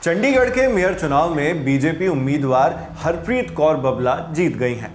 चंडीगढ़ के मेयर चुनाव में बीजेपी उम्मीदवार हरप्रीत कौर बबला जीत गई हैं।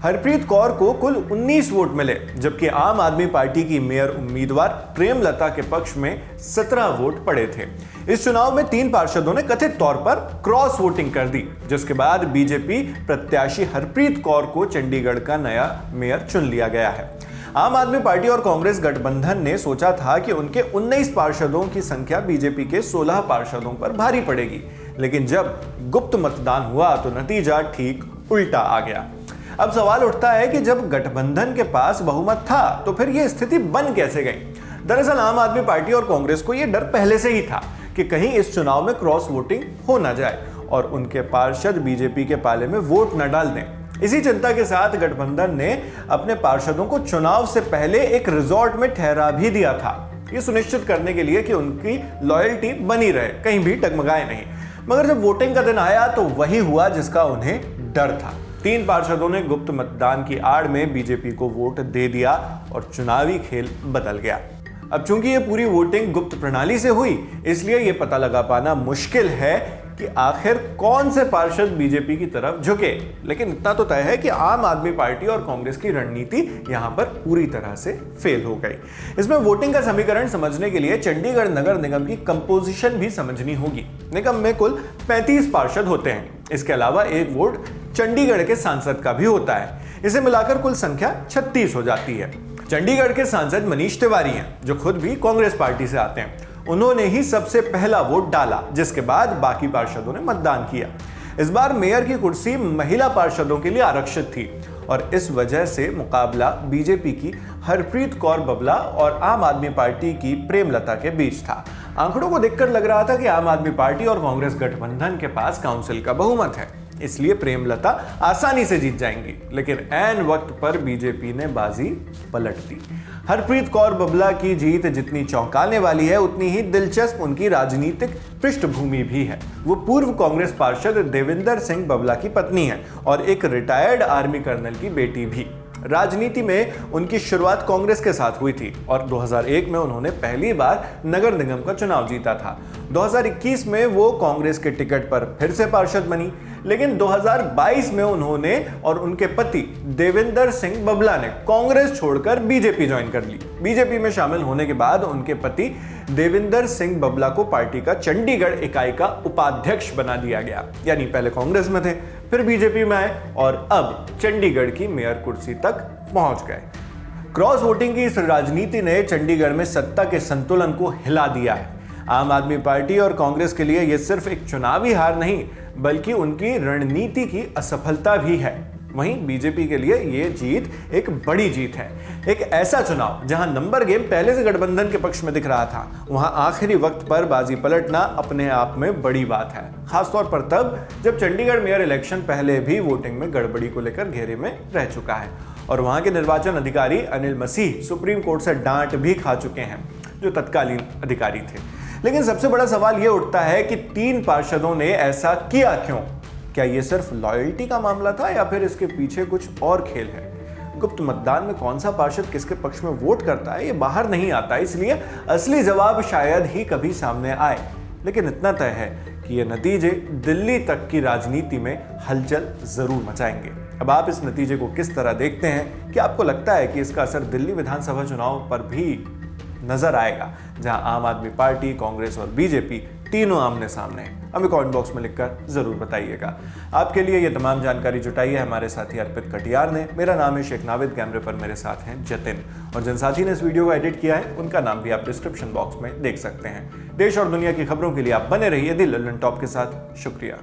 हरप्रीत कौर को कुल 19 वोट मिले, जबकि आम आदमी पार्टी की मेयर उम्मीदवार प्रेमलता के पक्ष में 17 वोट पड़े थे। इस चुनाव में 3 पार्षदों ने कथित तौर पर क्रॉस वोटिंग कर दी, जिसके बाद बीजेपी प्रत्याशी हरप्रीत कौर को चंडीगढ़ का नया मेयर चुन लिया गया है। आम आदमी पार्टी और कांग्रेस गठबंधन ने सोचा था कि उनके 19 पार्षदों की संख्या बीजेपी के 16 पार्षदों पर भारी पड़ेगी, लेकिन जब गुप्त मतदान हुआ तो नतीजा ठीक उल्टा आ गया। अब सवाल उठता है कि जब गठबंधन के पास बहुमत था तो फिर यह स्थिति बन कैसे गई? दरअसल आम आदमी पार्टी और कांग्रेस को यह डर पहले से ही था कि कहीं इस चुनाव में क्रॉस वोटिंग हो ना जाए और उनके पार्षद बीजेपी के पाले में वोट न डाल दें। इसी चिंता के साथ गठबंधन ने अपने पार्षदों को चुनाव से पहले एक रिजॉर्ट में ठहरा भी दिया था, ये सुनिश्चित करने के लिए कि उनकी लॉयल्टी बनी रहे, कहीं भी टगमगाए नहीं। मगर जब वोटिंग का दिन आया तो वही हुआ जिसका उन्हें डर था। 3 पार्षदों ने गुप्त मतदान की आड़ में बीजेपी को वोट दे दिया और चुनावी खेल बदल गया। अब चूंकि ये पूरी वोटिंग गुप्त प्रणाली से हुई, इसलिए ये पता लगा पाना मुश्किल है कि आखिर कौन से पार्षद बीजेपी की तरफ झुके। लेकिन इतना तो तय है कि आम आदमी पार्टी और कांग्रेस की रणनीति यहां पर पूरी तरह से फेल हो गई। इसमें वोटिंग का समीकरण समझने के लिए चंडीगढ़ नगर निगम की कंपोजिशन भी समझनी होगी। निगम में कुल 35 पार्षद होते हैं। इसके अलावा एक वोट चंडीगढ़ के सांसद का भी होता है। इसे मिलाकर कुल संख्या 36 हो जाती है। चंडीगढ़ के सांसद मनीष तिवारी हैं, जो खुद भी कांग्रेस पार्टी से आते हैं। उन्होंने ही सबसे पहला वोट डाला, जिसके बाद बाकी पार्षदों ने मतदान किया। इस बार मेयर की कुर्सी महिला पार्षदों के लिए आरक्षित थी और इस वजह से मुकाबला बीजेपी की हरप्रीत कौर बबला और आम आदमी पार्टी की प्रेमलता के बीच था। आंकड़ों को देखकर लग रहा था कि आम आदमी पार्टी और कांग्रेस गठबंधन के पास काउंसिल का बहुमत है, इसलिए प्रेमलता आसानी से जीत जाएंगी। लेकिन ऐन वक्त पर बीजेपी ने बाजी पलट दी। हरप्रीत कौर बबला की जीत जितनी चौंकाने वाली है, उतनी ही दिलचस्प उनकी राजनीतिक पृष्ठभूमि भी है। वो पूर्व कांग्रेस पार्षद देविंदर सिंह बबला की पत्नी है और एक रिटायर्ड आर्मी कर्नल की बेटी भी। राजनीति में उनकी शुरुआत कांग्रेस के साथ हुई थी और 2001 में उन्होंने पहली बार नगर निगम का चुनाव जीता था। 2021 में वो कांग्रेस के टिकट पर फिर से पार्षद बनी, लेकिन 2022 में उन्होंने और उनके पति देविंदर सिंह बबला ने कांग्रेस छोड़कर बीजेपी ज्वाइन कर ली। बीजेपी में शामिल होने के बाद उनके पति देविंदर सिंह बबला को पार्टी का चंडीगढ़ इकाई का उपाध्यक्ष बना दिया गया। यानी पहले कांग्रेस में थे, फिर बीजेपी में आए और अब चंडीगढ़ की मेयर कुर्सी तक पहुंच गए। क्रॉस वोटिंग की इस राजनीति ने चंडीगढ़ में सत्ता के संतुलन को हिला दिया है। आम आदमी पार्टी और कांग्रेस के लिए यह सिर्फ एक चुनावी हार नहीं, बल्कि उनकी रणनीति की असफलता भी है। वहीं बीजेपी के लिए यह जीत एक बड़ी जीत है। एक ऐसा चुनाव जहां नंबर गेम पहले से गठबंधन के पक्ष में दिख रहा था, वहां आखिरी वक्त पर बाजी पलटना अपने आप में बड़ी बात है, खासतौर पर तब जब चंडीगढ़ मेयर इलेक्शन पहले भी वोटिंग में गड़बड़ी को लेकर घेरे में रह चुका है और वहां के निर्वाचन अधिकारी अनिल मसीह सुप्रीम कोर्ट से डांट भी खा चुके हैं, जो तत्कालीन अधिकारी थे। लेकिन सबसे बड़ा सवाल यह उठता है कि 3 पार्षदों ने ऐसा किया क्यों? क्या यह सिर्फ लॉयल्टी का मामला था या फिर इसके पीछे कुछ और खेल है? गुप्त मतदान में कौन सा पार्षद किसके पक्ष में वोट करता है, ये बाहर नहीं आता, इसलिए असली जवाब शायद ही कभी सामने आए। लेकिन इतना तय है कि ये नतीजे दिल्ली तक की राजनीति में हलचल जरूर मचाएंगे। अब आप इस नतीजे को किस तरह देखते हैं? क्या आपको लगता है कि इसका असर दिल्ली विधानसभा चुनाव पर भी नजर आएगा, जहां आम आदमी पार्टी, कांग्रेस और बीजेपी तीनों आमने सामने हैं? हमें कमेंट बॉक्स में लिखकर जरूर बताइएगा। आपके लिए ये तमाम जानकारी जुटाई है हमारे साथी अर्पित कटियार ने। मेरा नाम है शेख नाविद, कैमरे पर मेरे साथ हैं जतिन, और जिन साथी ने इस वीडियो को एडिट किया है उनका नाम भी आप डिस्क्रिप्शन बॉक्स में देख सकते हैं। देश और दुनिया की खबरों के लिए आप बने रहिए दी लल्लन टॉप के साथ। शुक्रिया।